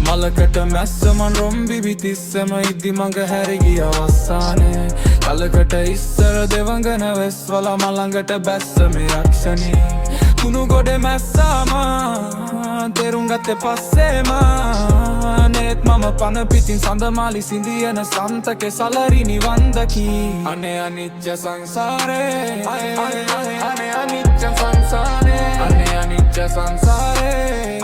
මලකට මැස්සමන් රොම්බි විතිස්සම ඉදි මඟ හැරිගිය අවස්සානේ කලකට ඉස්සර දෙවඟන වෙස් වල මළඟට බැස්සම යක්ෂණී කුණු ගොඩ මැස්සාම තෙරුම් ගත්තේ පස්සේම නේත් මම පන පිටින් සඳමාලි සිඳියන සන්තකේ සලරි නිවන්දකි අනේ අනිච්ච සංසාරේ අනේ අනිච්ච සංසාරේ අනේ අනිච්ච සංසාරේ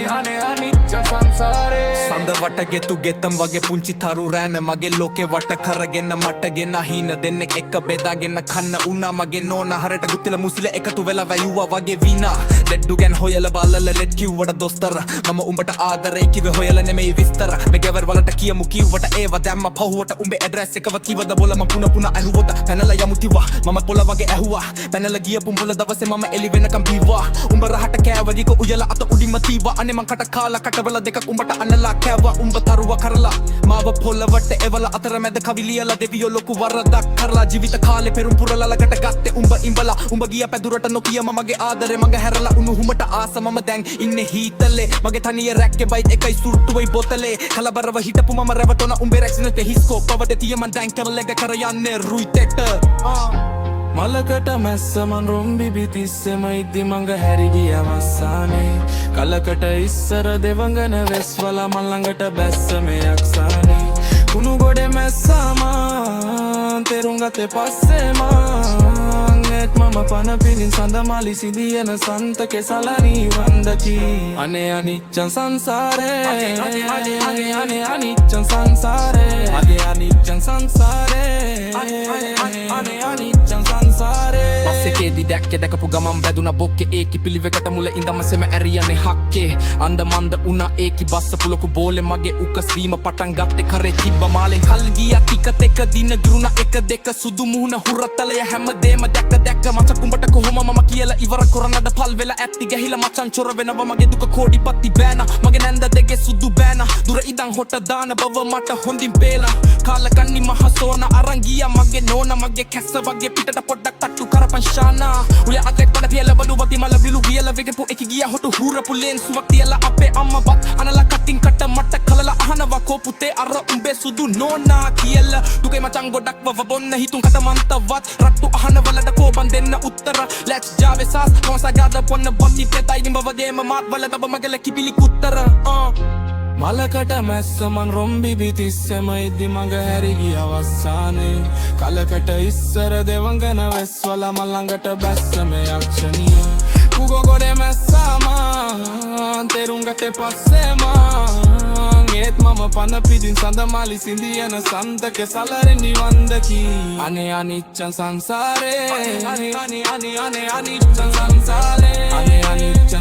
අනේ අනිච්ච සංසාරේ සඳ වට ගෙතු ගෙතම් වගේ පුංචි තරු රෑන මගේ ලෝකේ වට කරගෙන මටගෙන හින දෙන්නෙක් එක බෙදාගෙන කන්න උනා මගේ නෝන හරට ගුත්තිල මුසිල එකතු වෙලා වැයුවා වගේ විනා ලෙඩ්ඩු ගැන් හොයලා බලලා ලෙඩ් කිව්වට දොස්තර මම උඹට ආදරේ කිව්වේ හොයලා නෙමෙයි විස්තර මේ ගෙවර් වලට කියමු කිව්වට ඒව දැම්ම පහුවට උඹේ ඇඩ්‍රස් එකව කිව්වද බොල මම පුන ඇහුවොත් පැනලා යමු තිවා මම පොළ වගේ ඇහුවා පැනලා ගියපු මුල දවසේ මම එලි වෙනකම් බීවා උඹ රහට කෑවදික උයලා අත උඩින්ම තීවා අනේ මං කට කාලා කටවල දෙකක් උඹට අන්නලා කෑවා උඹ තරුව කරලා මාව පොළවට එවල අතරමැද කවිලියලා දෙවියෝ ලොකු වරදක් කරලා ජීවිත කාලේ පෙරුම් පුරලා ළඟට ගත්තේ උඹ ඉඹලා උඹ ගිය පැදුරට නොකිය මගේ ආදරේ මගේ හැරලා උණුහුමට ආස මම දැන් ඉන්නේ හීතලේ මගේ තනිය රැක්කේ බයිට් එකයි සුට්ටුවයි බොතලේ කලබරව හිටපු මම රැවටුණ උඹේ රැක්සිනට හිස්කෝ පවට තිය මන් දැන් කවලෙග කර යන්නේ රුයිතෙට මලකට මැස්සමන් රොම්බි පිතිස්සෙම ඉදි මඟ හැරිගිය අවස්සානේ කලකට ඉස්සර දෙවඟන වෙස් වල මල්ලඟට බැස්සම යක්ෂානේ කුණු ගොඩ මැස්සාම තෙරුම් ගත්තේ පස්සේම ඒත් මම පන පිළින් සඳමාලි සිදියන සන්තකේ සලරි වන්දකි අනේ අනිච්චන් සංසාරේ අනේ අනිච්චන් සංසාරේ අනේ අනිච්චන් සංසාරේ අනේ අනිච්චන් සංසාරේ පස්සේකේදී දැක්කේ දැකපු ගමන් බැදුනා බොක්කේ ඒකි පිළිවෙකට මුල ඉඳන්ම සෙම ඇරියනේ හක්කේ අන්ද මන්ද උනා ඒකි බස්සපු ලොකු බෝලේ මගේ උකස් වීම පටන් ගත්තේ කරේ තිබ්බ මාලෙන් කල් ගියා ටිකත් එක දින ගුණා එක දෙක සුදු මුහුණ හුරතලය හැමදේම දැක්ක මචක් උඹට කොහොම මම කියලා ඉවර කරන්නද පල් වෙලා ඇත්ති ගැහිලා මචන් චොර වෙනවා මගේ දුක කෝඩිපත්ති බෑනා මගේ නැන්ද දෙගේ සුදු බෑනා දුර ඉඳන් හොට දාන බව මට හොඳින් පේලා කාලකන්නි මහසෝන අරන් ගියා මගේ නෝන මගේ කැස්ස වගේ පිටට පොඩ්ඩක් තට්ටු කරපන් ශානා උය අතෙක් පඩ පියලා බඩු වති මල බිලු ගියලා වෙකපු එක ගියා හොටු හුරපු ලෙන්සුවක් තියලා අපේ අම්මා වත් අනලා කටින් කට මට කලලා අහනවා කෝ පුතේ අර උඹේ සුදු නෝනා කියලා දුකේ මචන් ගොඩක් වව බොන්න හිතුන් කට මන්තවත් රට්ටු අහන වලට කෝපන් දෙන්න උත්තර let's jave saas konsagrada ponna botti teta inimba vadema maat wala taba magala kibili kuttara මලකට මැස්සමන් රොම්බි පිතිස්සෙම ඉදි මඟ හැරිගිය අවස්සානේ කලකට ඉස්සර දෙවඟන වෙස් වල මල්ලඟට බැස්සම යක්ෂණිය කුගෝ ගොඩේ මැස්සාම තෙරුම් ගත්තේ පස්සේම ඒත් මම පන පිටින් සඳමාලි සිඳියන සන්තකේ සලරි නිවන්දකි අනේ අනිච්චන් සංසාරේ අනේ අනිච්චන් සංසාරේ අනේ අනිච්චන්